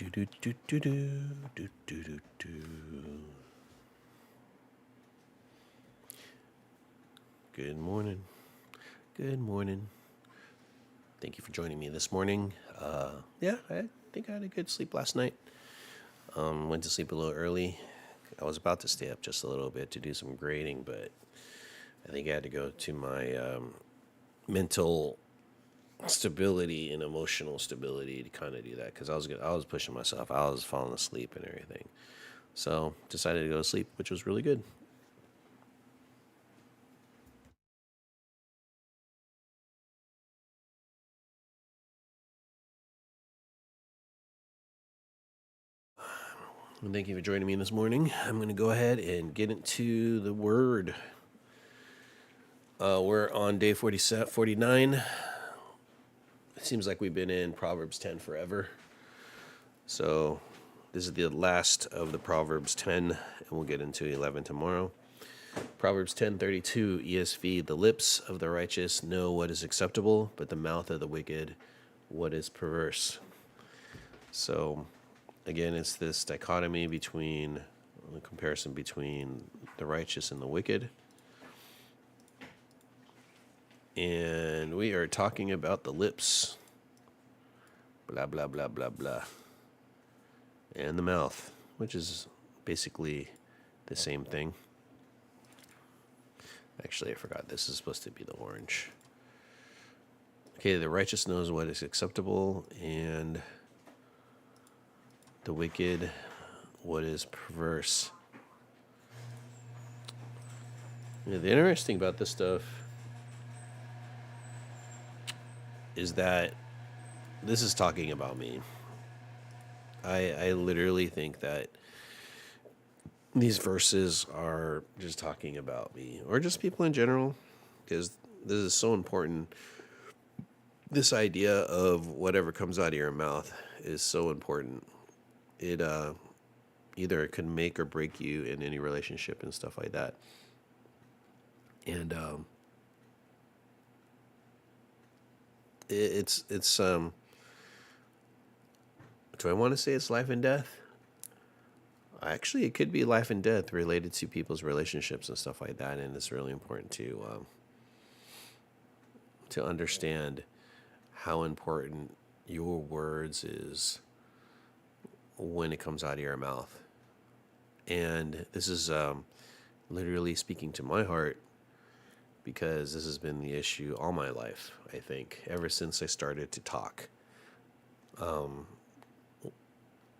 Do, do, do, do, do, do, do, do, do. Good morning. Good morning. Thank you for joining me this morning. I think I had a good sleep last night. Went to sleep a little early. I was about to stay up just a little bit to do some grading, but I think I had to go to my mental stability and emotional stability to kind of do that because I was pushing myself. I was falling asleep and everything. So decided to go to sleep, which was really good. And thank you for joining me this morning. I'm going to go ahead and get into the word. We're on day 49. It seems like we've been in Proverbs 10 forever. So this is the last of the Proverbs 10, and we'll get into 11 tomorrow. Proverbs 10:32 ESV, the lips of the righteous know what is acceptable, but the mouth of the wicked what is perverse. So again, it's this dichotomy between the comparison between the righteous and the wicked. And we are talking about the lips. Blah, blah, blah, blah, blah. And the mouth, which is basically the same thing. Actually, I forgot. This is supposed to be the orange. Okay, the righteous knows what is acceptable, and the wicked what is perverse. Yeah, the interesting about this stuff is that this is talking about me. I literally think that these verses are just talking about me or just people in general, because this is so important. This idea of whatever comes out of your mouth is so important. It either it can make or break you in any relationship and stuff like that. And it's do I want to say it's life and death? Actually, it could be life and death related to people's relationships and stuff like that, and it's really important to understand how important your words is when it comes out of your mouth. And this is literally speaking to my heart, because this has been the issue all my life, I think, ever since I started to talk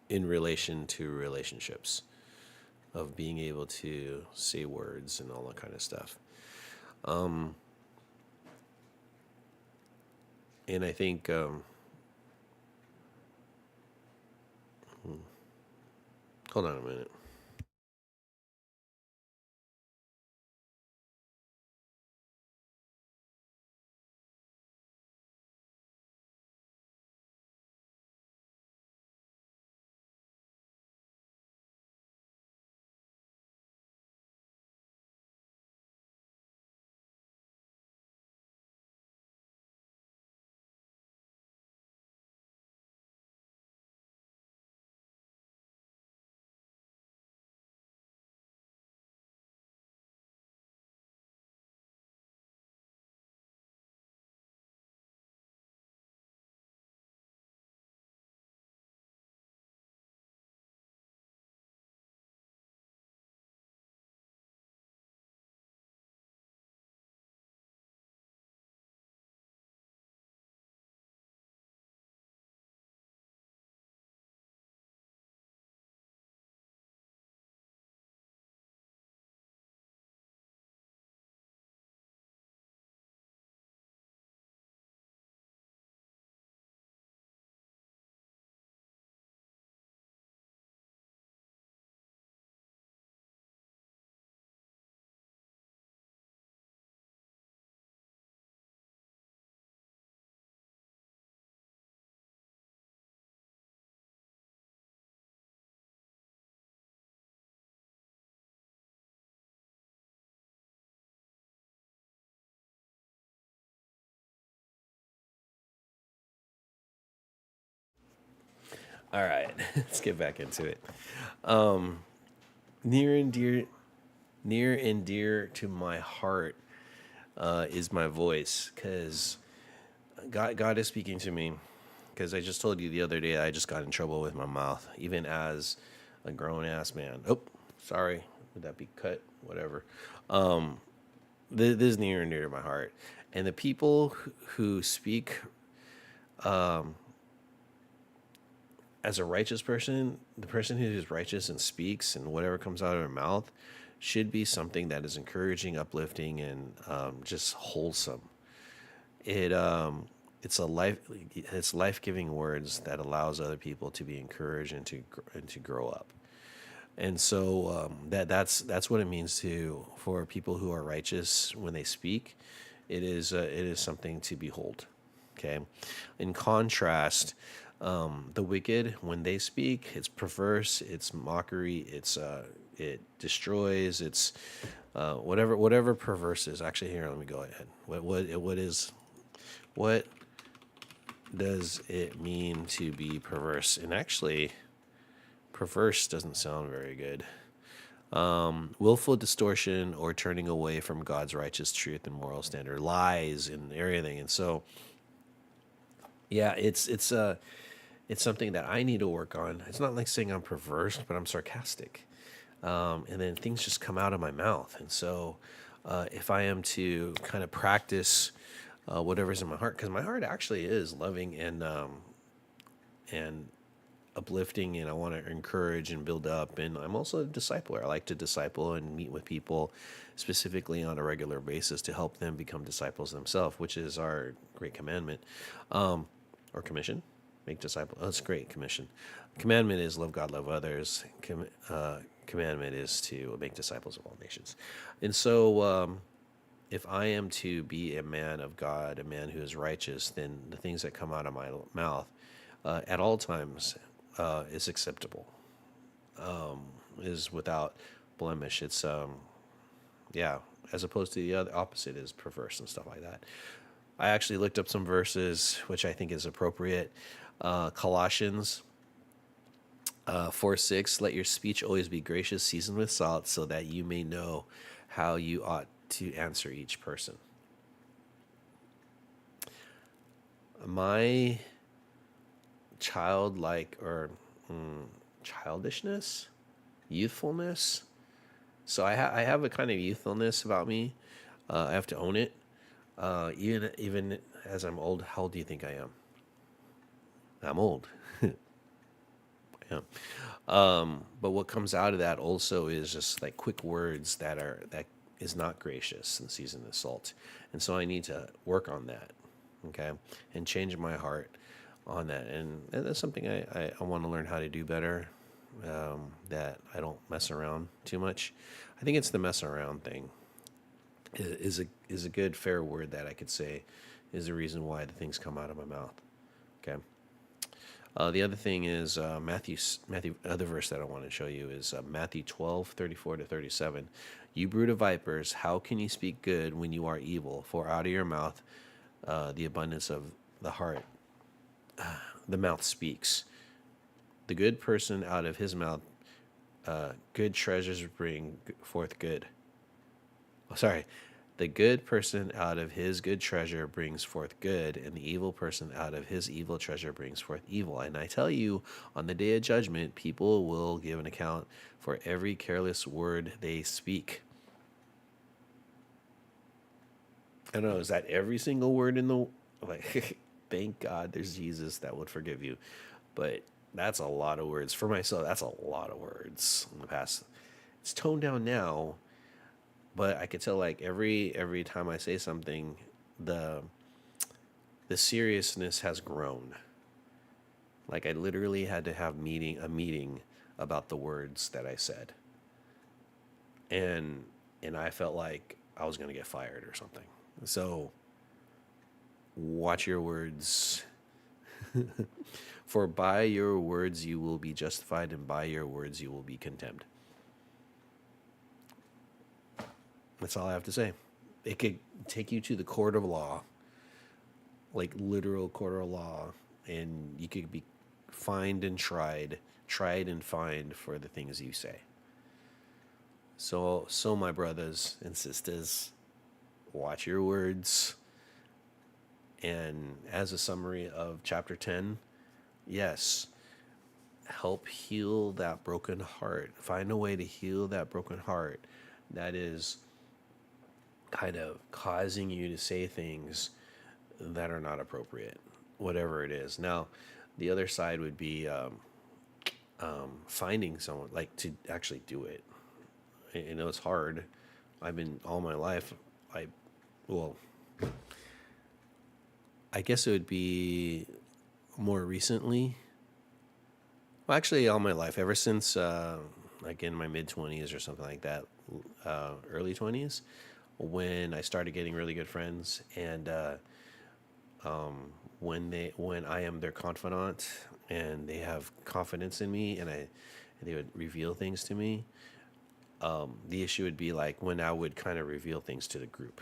in relation to relationships, of being able to say words and all that kind of stuff. And I think, hold on a minute. All right, let's get back into it. Um, near and dear, near and dear to my heart is my voice, because God is speaking to me. Because I just told you the other day I just got in trouble with my mouth, even as a grown ass man. Oh, sorry, would that be cut? Whatever. This is near and dear to my heart, and the people who speak as a righteous person, the person who is righteous and speaks and whatever comes out of their mouth should be something that is encouraging, uplifting, and just wholesome. It it's a life it's life-giving words that allows other people to be encouraged and to grow up. And so that's what it means to for people who are righteous when they speak. It is something to behold. Okay. In contrast, the wicked when they speak, it's perverse, it's mockery, it destroys, it's whatever perverse is. Actually, here, let me go ahead. What does it mean to be perverse? And actually, perverse doesn't sound very good. Willful distortion or turning away from God's righteous truth and moral standard, lies and everything. And so, yeah, it's something that I need to work on. It's not like saying I'm perverse, but I'm sarcastic, and then things just come out of my mouth. And so, if I am to kind of practice whatever's in my heart, because my heart actually is loving and uplifting, and I want to encourage and build up. And I'm also a discipler. I like to disciple and meet with people specifically on a regular basis to help them become disciples themselves, which is our great commandment, or commission. Make disciples. Oh, that's great commission. Commandment is love God, love others. Commandment is to make disciples of all nations. And so, if I am to be a man of God, a man who is righteous, then the things that come out of my mouth at all times is acceptable, is without blemish. It's yeah, as opposed to the other opposite is perverse and stuff like that. I actually looked up some verses which I think is appropriate. Colossians 4:6, let your speech always be gracious, seasoned with salt, so that you may know how you ought to answer each person. My childlike or childishness, youthfulness. So I have a kind of youthfulness about me. I have to own it. Even as I'm old, how old do you think I am? I'm old. Yeah. But what comes out of that also is just like quick words that is not gracious and seasoned with salt. And so I need to work on that, okay, and change my heart on that. And that's something I want to learn how to do better, that I don't mess around too much. I think it's the mess around thing is a good, fair word that I could say is the reason why the things come out of my mouth, okay? The other thing is Matthew. Other verse that I want to show you is Matthew 12:34-37. You brood of vipers, how can you speak good when you are evil? For out of your mouth, the abundance of the heart, the mouth speaks. The good person out of his mouth, good treasures bring forth good. Oh, sorry. The good person out of his good treasure brings forth good, and the evil person out of his evil treasure brings forth evil. And I tell you, on the day of judgment, people will give an account for every careless word they speak. I don't know, is that every single word in the, like, thank God there's Jesus that would forgive you. But that's a lot of words. For myself, that's a lot of words in the past. It's toned down now, but I could tell like every time I say something, the the seriousness has grown. Like I literally had to have a meeting about the words that I said. And I felt like I was going to get fired or something. So watch your words. For by your words you will be justified, and by your words you will be condemned. That's all I have to say. It could take you to the court of law, like literal court of law, and you could be find and tried and find for the things you say. So my brothers and sisters, watch your words. And as a summary of chapter 10, yes, help heal that broken heart. Find a way to heal that broken heart that is kind of causing you to say things that are not appropriate, whatever it is. Now, the other side would be finding someone like to actually do it. You know, it's hard. I've been all my life. Well, I guess it would be more recently. Well, actually, all my life, ever since like in my mid 20s or something like that, early 20s, when I started getting really good friends, and when I am their confidant and they have confidence in me, and they would reveal things to me. The issue would be like when I would kind of reveal things to the group.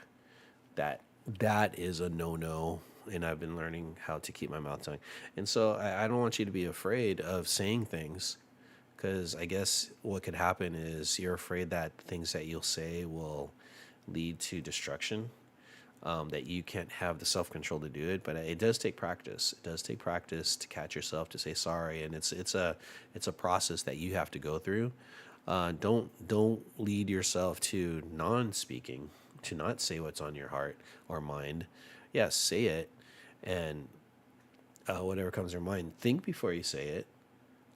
That that is a no, and I've been learning how to keep my mouth tongue. And so I don't want you to be afraid of saying things, because I guess what could happen is you're afraid that things that you'll say will lead to destruction. That you can't have the self control to do it, but it does take practice. It does take practice to catch yourself to say sorry, and it's a process that you have to go through. Don't lead yourself to non-speaking, to not say what's on your heart or mind. Yes, say it, and whatever comes to your mind, think before you say it.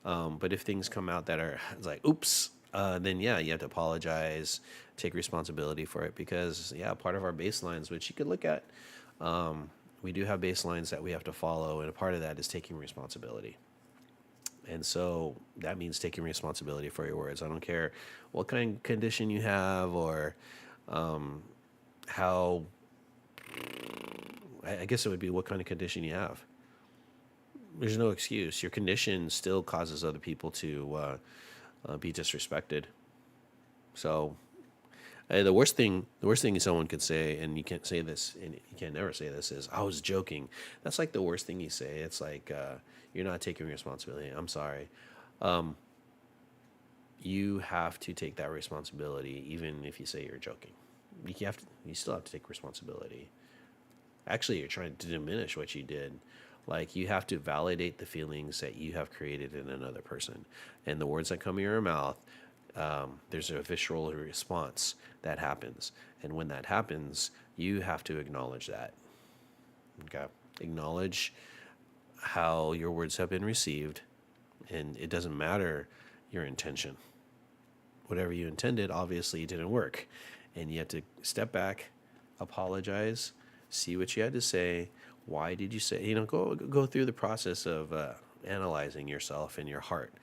But if things come out that are it's like, oops, then yeah, you have to apologize, take responsibility for it, because yeah, part of our baselines, which you could look at, we do have baselines that we have to follow, and a part of that is taking responsibility. And so that means taking responsibility for your words. I don't care what kind of condition you have, or how, I guess it would be what kind of condition you have. There's no excuse. Your condition still causes other people to be disrespected. So the worst thing someone could say, and you can't say this, and you can never say this, is "I was joking." That's like the worst thing you say. It's like you're not taking responsibility. I'm sorry. You have to take that responsibility, even if you say you're joking. You still have to take responsibility. Actually, you're trying to diminish what you did. Like, you have to validate the feelings that you have created in another person, and the words that come in your mouth. There's a visceral response that happens, and when that happens, you have to acknowledge that. Okay, acknowledge how your words have been received, and it doesn't matter your intention. Whatever you intended obviously didn't work, and you have to step back, apologize, see what you had to say. Why did you say? Go through the process of analyzing yourself and your heart,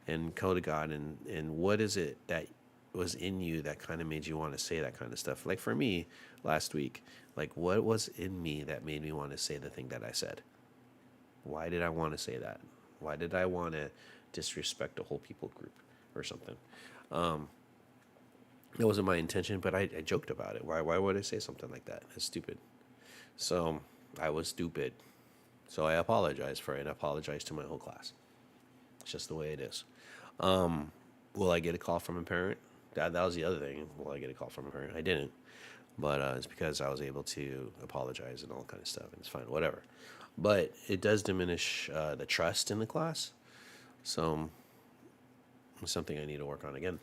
and go to God, and what is it that was in you that kind of made you want to say that kind of stuff. Like for me last week, like what was in me that made me want to say the thing that I said? Why did I want to say that? Why did I want to disrespect a whole people group or something? That wasn't my intention, but I joked about it. Why would I say something like that? It's stupid. So I was stupid. So I apologized for it, and I apologized to my whole class. It's just the way it is. Will I get a call from a parent? That was the other thing. Will I get a call from a parent? I didn't. But it's because I was able to apologize and all kind of stuff, and it's fine, whatever. But it does diminish the trust in the class. So it's something I need to work on again.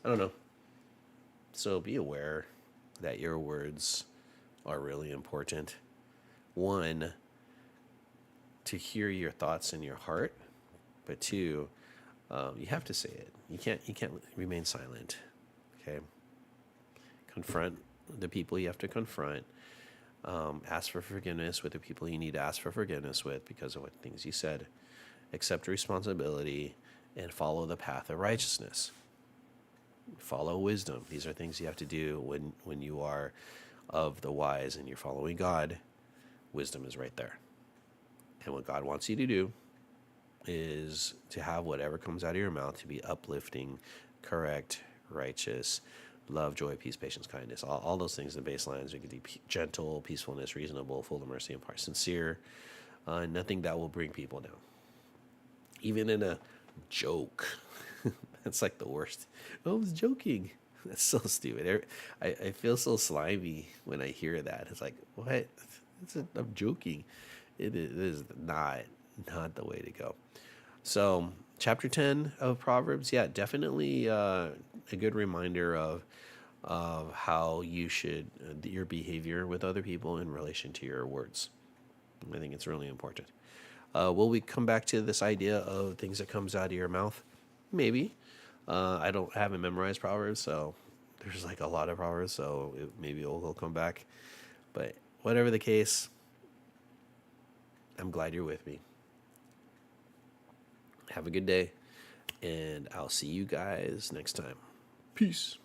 I don't know. So be aware that your words are really important. One, to hear your thoughts in your heart, but two, you have to say it. You can't remain silent. Okay. Confront the people you have to confront. Ask for forgiveness with the people you need to ask for forgiveness with because of what things you said. Accept responsibility and follow the path of righteousness. Follow wisdom. These are things you have to do when you are of the wise and you're following God. Wisdom is right there. And what God wants you to do is to have whatever comes out of your mouth to be uplifting, correct, righteous, love, joy, peace, patience, kindness, all those things, the baselines. We could be gentle, peacefulness, reasonable, full of mercy, and sincere, nothing that will bring people down. even in a joke. That's like the worst. Oh, I was joking. That's so stupid. I feel so slimy when I hear that. It's like, what? I'm joking. It is not the way to go. So, chapter 10 of Proverbs, yeah, definitely a good reminder of how you should, your behavior with other people in relation to your words. I think it's really important. Will we come back to this idea of things that comes out of your mouth? Maybe. I haven't memorized Proverbs, so there's like a lot of Proverbs, so maybe we'll come back. But whatever the case, I'm glad you're with me. Have a good day, and I'll see you guys next time. Peace.